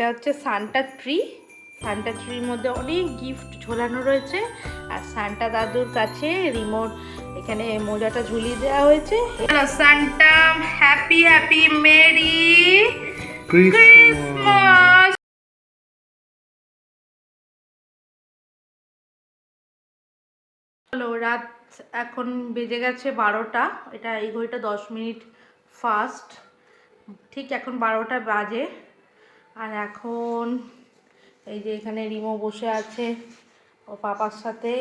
এটা হচ্ছে Santa tree. Santa ট্রির মধ্যে অনেক গিফট ঝোলানো রয়েছে আর সান্টা দাদুর কাছে রিমোট, এখানে মোজাটা ঝুলিয়ে দেওয়া হয়েছে। Santa happy happy merry Christmas. চলো, রাত এখন বেজে গেছে 12টা। এটা এই ঘড়িটা 10 মিনিট ফাস্ট, ঠিক এখন 12টা বাজে। আর এখন এই যে এখানে রিমো বসে আছে ও পাপার সাথে।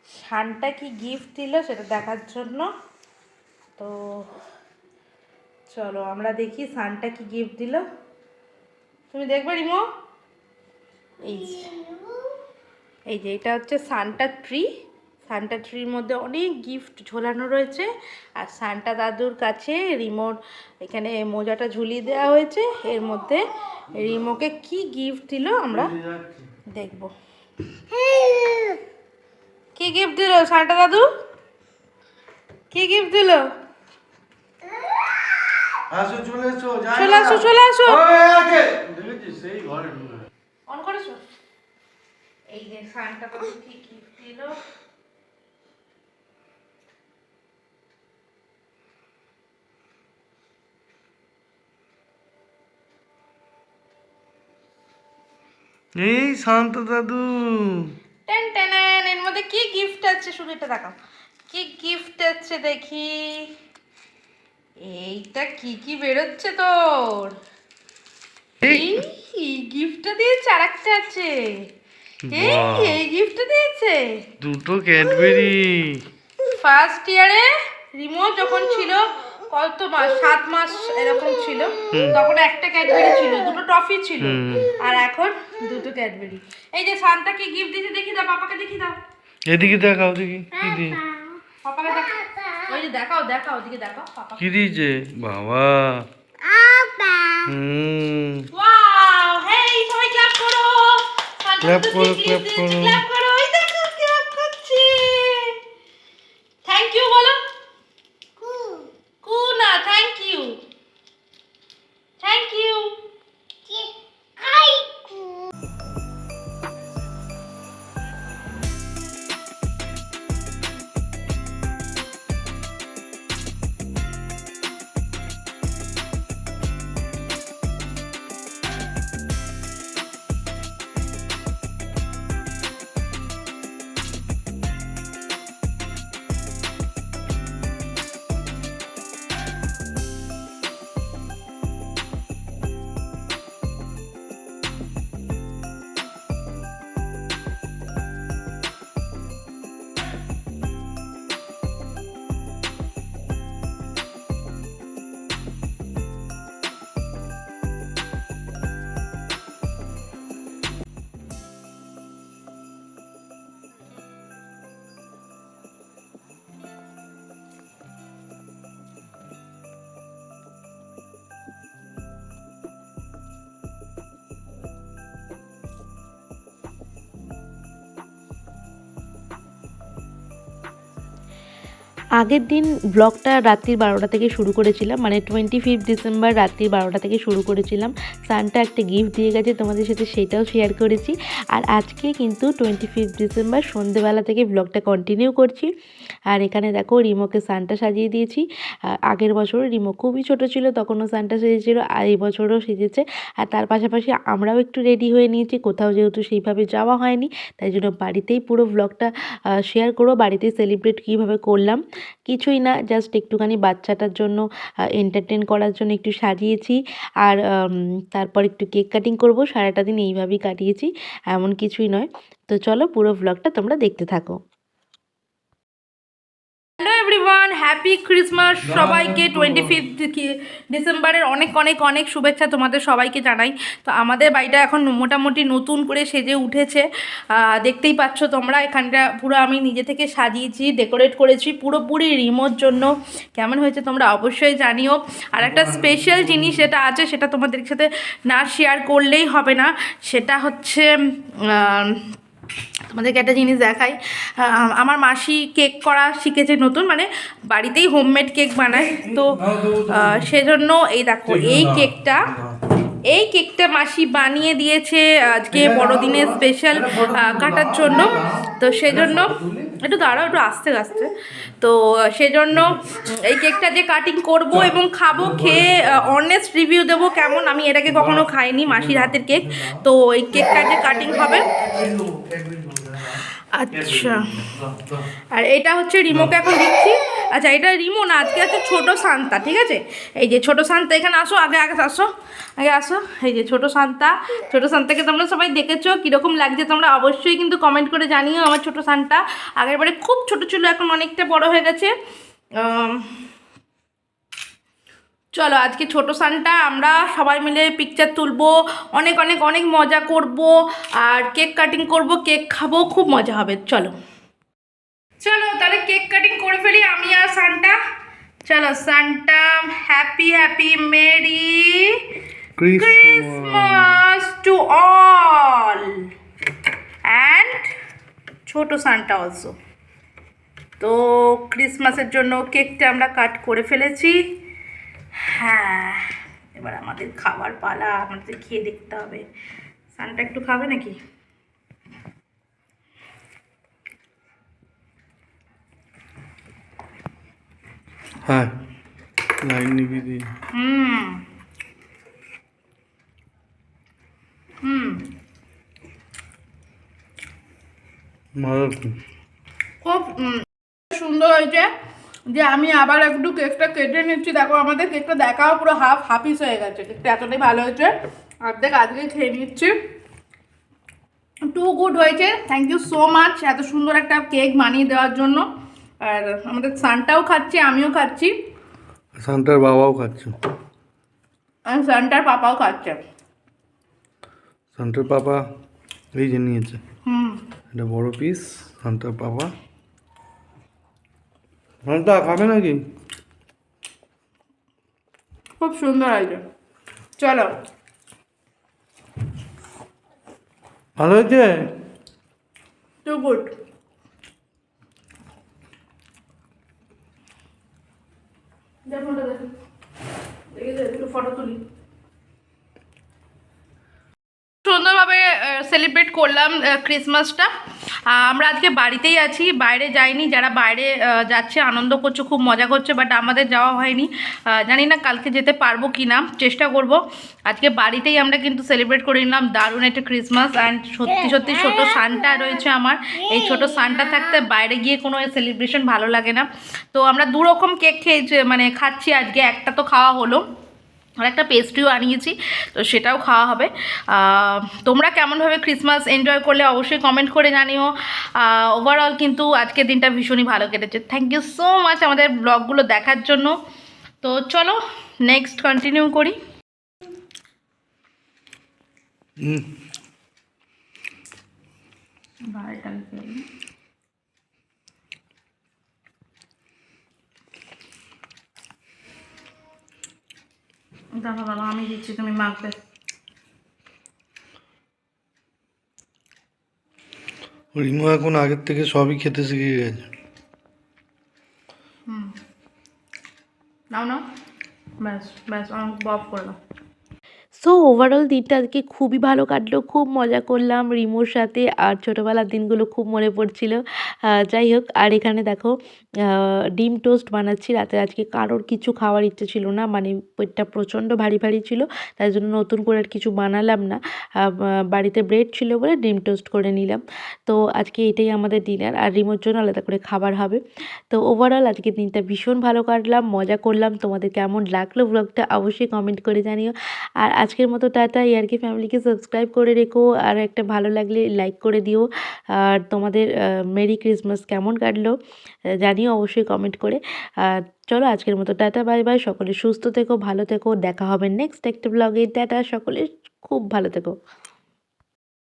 সান্টা কি গিফট দিল সেটা দেখার জন্য। তো চলো আমরা দেখি সান্টা কি গিফট দিল। তুমি দেখবে রিমো? এই যে এটা হচ্ছে সান্টা ট্রি। সান্টা ট্রির মধ্যে অনেক গিফট ঝোলানো রয়েছে আর সান্টা দাদুর কাছে রিমোট, এখানে মোজাটা ঝুলিয়ে দেওয়া হয়েছে। এর মধ্যে রিমোকে কি গিফট দিল আমরা দেখব। কি গিফট দিল সান্টা দাদু? কি গিফট দিল? আসো, চলে এসো, চলে আসো, চলে আসো। দেখেছিস সেই ঘরে ঢুকে অন করেছো? এই যে সান্টা দাদু কি গিফট দিল। এই শান্ত দাদু। টেন টেন, এর মধ্যে কি গিফট আছে শুধু এটা দেখাও। কি গিফট আছে দেখি। এইটা কি কি বেরোচ্ছে তোর? এই গিফটটা দিয়েছে, আর একটা আছে। এই গিফটটা দিয়েছে দুটো ক্যাডবেরি। ফার্স্ট ইয়ারে রিমোট যখন ছিল, কত মাস, 7 মাস এরকম ছিল, তখন একটা ক্যাডবেরি ছিল, দুটো টফি ছিল, আর এখন দুটো ক্যাডবেরি। এই যে সান্তা কি গিফট দিয়েছে দেখি দাও, পাপাকে দেখি দাও। এদিকে দেখাও, দেখি কি দি। পাপাকে দেখাও, ওই যে দেখাও দেখাও, ওদিকে দেখাও পাপা কি দিয়েছে বাবা। ওয়াও, হেই সবাই ক্ল্যাপ করো। ক্ল্যাপ করো, ক্ল্যাপ করো। ক্ল্যাপ করো, এই দেখো ক্ল্যাপ করছে। থ্যাংক ইউ বলো। কু না, থ্যাংক ইউ, থ্যাংক ইউ। আগের দিন ব্লগটা রাত্রির 12টা থেকে শুরু করেছিলাম, মানে 25 ডিসেম্বর রাত্রির 12টা থেকে শুরু করেছিলাম। সান্টা একটা গিফট দিয়ে গেছে, তোমাদের সাথে সেটাও শেয়ার করেছি। আর আজকে কিন্তু 25 ডিসেম্বর সন্ধ্যেবেলা থেকে ব্লগটা কন্টিনিউ করছি। আর এখানে দেখো রিমোকে সান্টা সাজিয়ে দিয়েছি। আগের বছর রিমো খুবই ছোট ছিল, তখনও সান্টা সেজেছিল, আর এই বছরও সেজেছে। আর তার পাশাপাশি আমরাও একটু রেডি হয়ে নিয়েছি, কোথাও যেহেতু সেইভাবে যাওয়া হয়নি, তাই জন্য বাড়িতেই পুরো ব্লগটা শেয়ার করবো। বাড়িতেই সেলিব্রেট কীভাবে করলাম, কিছুই না, জাস্ট একটুখানি বাচ্চাটার জন্য এন্টারটেন করার জন্য একটু সাজিয়েছি। আর তারপর একটু কেক কাটিং করব। সারাটা দিন এইভাবেই কাটিয়েছি, এমন কিছুই নয়। তো চলো পুরো ব্লগটা তোমরা দেখতে থাকো। হ্যালো এভরিওয়ান, হ্যাপি ক্রিসমাস সবাইকে। 25 ডিসেম্বরের অনেক অনেক অনেক শুভেচ্ছা তোমাদের সবাইকে জানাই। তো আমাদের বাড়িটা এখন মোটামুটি নতুন করে সেজে উঠেছে, দেখতেই পাচ্ছ তোমরা। এখানটা পুরো আমি নিজে থেকে সাজিয়েছি, ডেকোরেট করেছি পুরোপুরি রিমোর জন্য। কেমন হয়েছে তোমরা অবশ্যই জানিও। আর একটা স্পেশাল জিনিস যেটা আছে সেটা তোমাদের সাথে না শেয়ার করলেই হবে না, সেটা হচ্ছে তোমাদেরকে একটা জিনিস দেখাই। আমার মাসি কেক করা শিখেছে নতুন, মানে বাড়িতেই হোমমেড কেক বানায়। তো সেজন্য এই দেখো, এই কেকটা এই কেকটা মাসি বানিয়ে দিয়েছে আজকে বড়দিনের স্পেশাল কাটার জন্য। তো সেজন্য একটু দাঁড়াও, একটু আস্তে আস্তে। তো সেজন্য এই কেকটা যে কাটিং করব এবং খাবো, খেয়ে অনেস্ট রিভিউ দেবো কেমন। আমি এর আগে কখনো খাইনি মাসির হাতের কেক। তো এই কেকটা যে কাটিং হবে। আচ্ছা, আর এটা হচ্ছে রিমোকে এখন দিচ্ছি। আচ্ছা, এটা রিমো না, আজকে আছে ছোটো শান্তা, ঠিক আছে? এই যে ছোটো শান্তা, এখানে আসো, আগে আগে আসো, আগে আসো। এই যে ছোটো শান্তাকে তোমরা সবাই দেখেছো, কীরকম লাগছে তোমরা অবশ্যই কিন্তু কমেন্ট করে জানিও। আমার ছোটো শান্তা আগের বারে খুব ছোটো ছিল, এখন অনেকটা বড় হয়ে গেছে। চলো আজকে ছোটো সানটা আমরা সবাই মিলে পিকচার তুলবো, অনেক অনেক অনেক মজা করব, আর কেক কাটিং করব, কেক খাবো, খুব মজা হবে। চলো চলো তাহলে কেক কাটিং করে ফেলি আমি আর সানটা। চলো Santa, happy happy merry Christmas to all, and ছোটো সানটা অলসো। তো ক্রিসমাসের জন্য কেকটা আমরা কাট করে ফেলেছি। হ্যাঁ, এবার আমাদের খাবার পালা, আমাদের খেয়ে দেখতে হবে। সানটা একটু খাবে নাকি? হ্যাঁ, লাইন নিবি দি। হুম হুম ভালো। খুব সুন্দর হয়েছে। যে আমি আবার একটু কেকটা কেটে নিচ্ছি। দেখো আমাদের কেকটা দেখাও পুরো হাফ পিস হয়ে গেছে। কেকটা এতটাই ভালো হয়েছে, অর্ধেক আজকে খেয়ে নিচ্ছি। টু গুড হয়েছে। থ্যাংক ইউ সো মাচ এত সুন্দর একটা কেক বানিয়ে দেওয়ার জন্য। আর আমাদের সানটাও খাচ্ছে, আমিও খাচ্ছি, সান্তার বাবাও খাচ্ছে, আর সানটার পাপাও খাচ্ছে। সান্তার পাপা এই যে নিয়েছে, হুম, এটা বড় পিস। সান্তার পাপা, সান্তা খাবে নাকি? খুব সুন্দর হয়েছে। চলো, ভালো হয়েছে। Two good. একটু ফটো তুলি। সুন্দরভাবে সেলিব্রেট করলাম ক্রিসমাসটা। আমরা আজকে বাড়িতেই আছি, বাইরে যাইনি। যারা বাইরে যাচ্ছে আনন্দ করছে, খুব মজা করছে, বাট আমাদের যাওয়া হয়নি। জানি না কালকে যেতে পারবো কি না, চেষ্টা করব। আজকে বাড়িতেই আমরা কিন্তু সেলিব্রেট করে নিলাম দারুণ একটা ক্রিসমাস। অ্যান্ড সত্যি সত্যি ছোটো সানটা রয়েছে আমার। এই ছোটো সানটা থাকতে বাইরে গিয়ে কোনো সেলিব্রেশন ভালো লাগে না। তো আমরা দুরকম কেক খেয়েছি, মানে খাচ্ছি আজকে। একটা তো খাওয়া হলো, আর একটা পেস্ট্রিও আনিয়েছি, তো সেটাও খাওয়া হবে। তোমরা কেমনভাবে ক্রিসমাস এনজয় করলে অবশ্যই কমেন্ট করে জানিও। ওভারঅল কিন্তু আজকের দিনটা ভীষণই ভালো কেটেছে। থ্যাংক ইউ সো মাচ আমাদের ব্লগগুলো দেখার জন্য। তো চলো নেক্সট কন্টিনিউ করি। দেখো বাবা, আমি দিচ্ছি, তুমি মাখবে। রিমু এখন আগের থেকে সবই খেতে শিখে গেছে। নাও নাও, ব্যাস ব্যাস, অনেক বফ করলাম। সো ওভারঅল দিনটা আজকে খুবই ভালো কাটলো, খুব মজা করলাম রিমোর সাথে। আর ছোটোবেলার দিনগুলো খুব মনে পড়ছিল। যাই হোক, আর এখানে দেখো ডিম টোস্ট বানাচ্ছি রাতে। আজকে কারোর কিছু খাওয়ার ইচ্ছে ছিল না, মানে পেটটা প্রচণ্ড ভারী ভারী ছিল, তাই জন্য নতুন করে আর কিছু বানালাম না। বাড়িতে ব্রেড ছিল বলে ডিম টোস্ট করে নিলাম। তো আজকে এটাই আমাদের ডিনার, আর রিমোর জন্য আলাদা করে খাবার হবে। তো ওভারঅল আজকে দিনটা ভীষণ ভালো কাটলাম, মজা করলাম। তোমাদের কেমন লাগলো ব্লগটা অবশ্যই কমেন্ট করে জানিও। আর আজকের মতো টাটা। ইয়ার্কি ফ্যামিলিকে সাবস্ক্রাইব করে রেখো, আর একটা ভালো লাগলে লাইক করে দিও। আর তোমাদের মেরি ক্রিসমাস কেমন কাটলো জানিও অবশ্যই কমেন্ট করে। আর চলো আজকের মতো টাটা, বাই বাই। সকলে সুস্থ থেকো, ভালো থেকো, দেখা হবে নেক্সট একটা ব্লগে। টাটা, সকলে খুব ভালো থেকো।